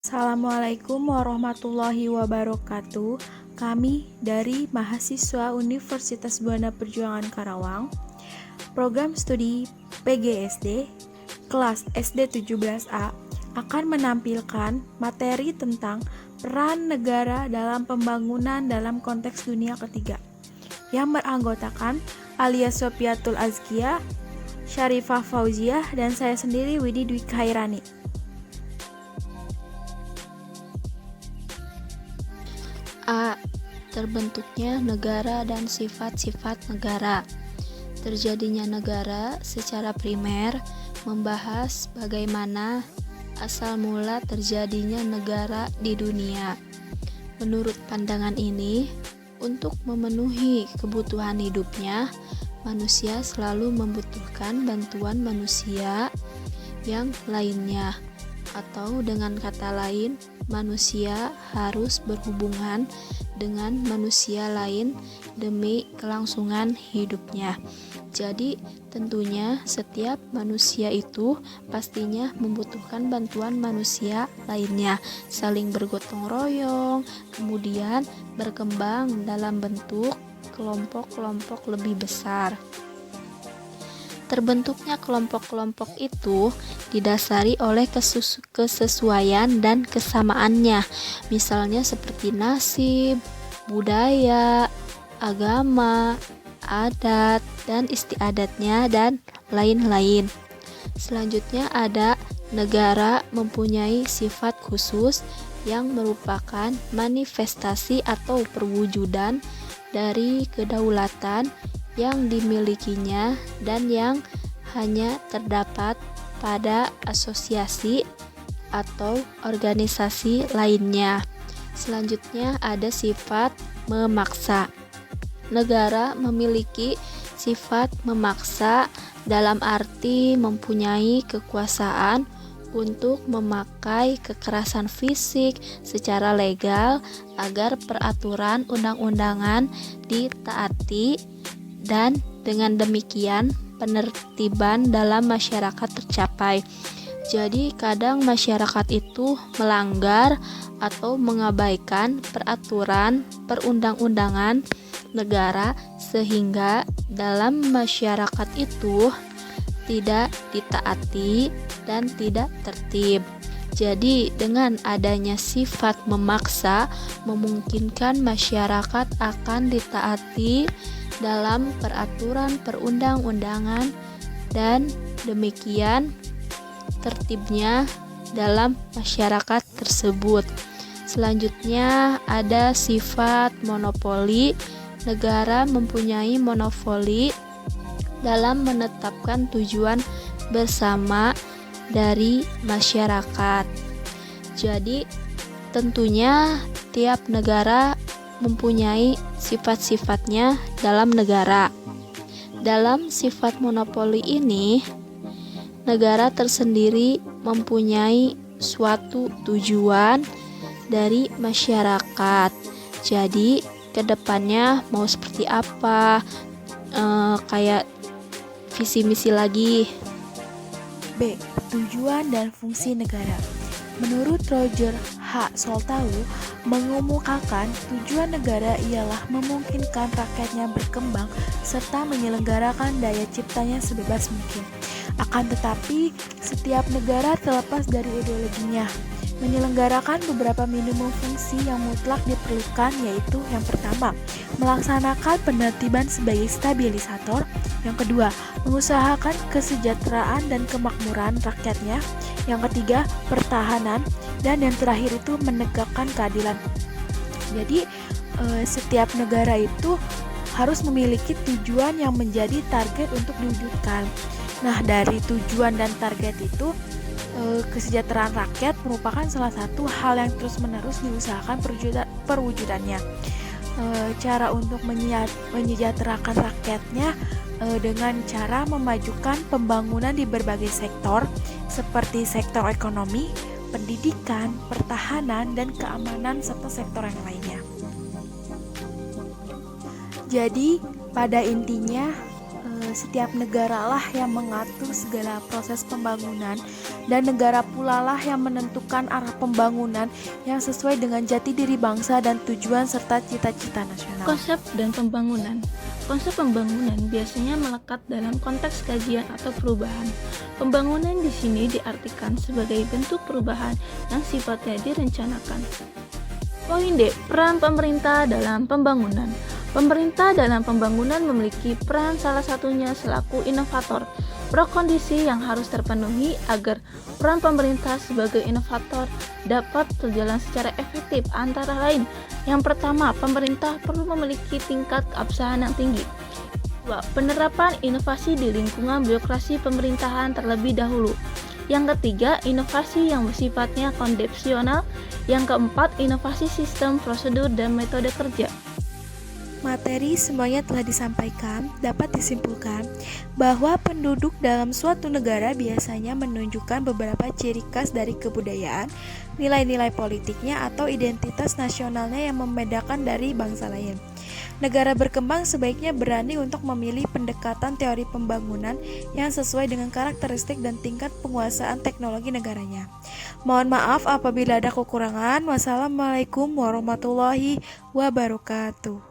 Assalamualaikum warahmatullahi wabarakatuh. Kami dari mahasiswa Universitas Buana Perjuangan Karawang, program studi PGSD, kelas SD 17A, akan menampilkan materi tentang peran negara dalam pembangunan dalam konteks dunia ketiga, yang beranggotakan Alia Sofiatul Azkia, Syarifah Fauziah, dan saya sendiri Widi Dwi Khairani. A. Terbentuknya negara dan sifat-sifat negara. Terjadinya negara secara primer membahas bagaimana asal mula terjadinya negara di dunia. Menurut pandangan ini, untuk memenuhi kebutuhan hidupnya, manusia selalu membutuhkan bantuan manusia yang lainnya. Atau dengan kata lain, manusia harus berhubungan dengan manusia lain demi kelangsungan hidupnya. Jadi tentunya setiap manusia itu pastinya membutuhkan bantuan manusia lainnya, saling bergotong royong, kemudian berkembang dalam bentuk kelompok-kelompok lebih besar. Terbentuknya kelompok-kelompok itu didasari oleh kesesuaian dan kesamaannya, misalnya seperti nasib, budaya, agama, adat, dan istiadatnya, dan lain-lain. Selanjutnya ada negara mempunyai sifat khusus yang merupakan manifestasi atau perwujudan dari kedaulatan yang dimilikinya dan yang hanya terdapat pada asosiasi atau organisasi lainnya. Selanjutnya ada sifat memaksa. Negara memiliki sifat memaksa dalam arti mempunyai kekuasaan untuk memakai kekerasan fisik secara legal agar peraturan undang-undangan ditaati, dan dengan demikian penertiban dalam masyarakat tercapai. Jadi kadang masyarakat itu melanggar atau mengabaikan peraturan perundang-undangan negara sehingga dalam masyarakat itu tidak ditaati dan tidak tertib. Jadi dengan adanya sifat memaksa memungkinkan masyarakat akan ditaati dalam peraturan perundang-undangan dan demikian tertibnya dalam masyarakat tersebut. Selanjutnya ada sifat monopoli. Negara mempunyai monopoli dalam menetapkan tujuan bersama dari masyarakat. Jadi tentunya tiap negara mempunyai sifat-sifatnya dalam negara. Dalam sifat monopoli ini, negara tersendiri mempunyai suatu tujuan dari masyarakat. Jadi kedepannya mau seperti apa, kayak visi misi lagi. B. Tujuan dan fungsi negara. Menurut Roger H. Soltau, mengemukakan tujuan negara ialah memungkinkan rakyatnya berkembang serta menyelenggarakan daya ciptanya sebebas mungkin. Akan tetapi, setiap negara terlepas dari ideologinya menyelenggarakan beberapa minimum fungsi yang mutlak diperlukan, yaitu yang pertama, melaksanakan penertiban sebagai stabilisator. Yang kedua, mengusahakan kesejahteraan dan kemakmuran rakyatnya. Yang ketiga, pertahanan. Dan yang terakhir itu menegakkan keadilan. Jadi setiap negara itu harus memiliki tujuan yang menjadi target untuk diwujudkan. Nah, dari tujuan dan target itu, kesejahteraan rakyat merupakan salah satu hal yang terus-menerus diusahakan perwujudannya. Cara untuk menyejahterakan rakyatnya dengan cara memajukan pembangunan di berbagai sektor seperti sektor ekonomi, pendidikan, pertahanan, dan keamanan, serta sektor yang lainnya. Jadi pada intinya setiap negara lah yang mengatur segala proses pembangunan dan negara pula lah yang menentukan arah pembangunan yang sesuai dengan jati diri bangsa dan tujuan serta cita-cita nasional. Konsep dan pembangunan. Konsep pembangunan biasanya melekat dalam konteks kajian atau perubahan. Pembangunan di sini diartikan sebagai bentuk perubahan yang sifatnya direncanakan. Poin D. Peran pemerintah dalam pembangunan. Pemerintah dalam pembangunan memiliki peran salah satunya selaku inovator. Prakondisi yang harus terpenuhi agar peran pemerintah sebagai inovator dapat berjalan secara efektif antara lain. Yang pertama, pemerintah perlu memiliki tingkat keabsahan yang tinggi. 2. Penerapan inovasi di lingkungan birokrasi pemerintahan terlebih dahulu. Yang ketiga, inovasi yang bersifatnya konsepsional. Yang keempat, inovasi sistem, prosedur, dan metode kerja. Materi semuanya telah disampaikan, dapat disimpulkan bahwa penduduk dalam suatu negara biasanya menunjukkan beberapa ciri khas dari kebudayaan, nilai-nilai politiknya atau identitas nasionalnya yang membedakan dari bangsa lain. Negara berkembang sebaiknya berani untuk memilih pendekatan teori pembangunan yang sesuai dengan karakteristik dan tingkat penguasaan teknologi negaranya. Mohon maaf apabila ada kekurangan. Wassalamualaikum warahmatullahi wabarakatuh.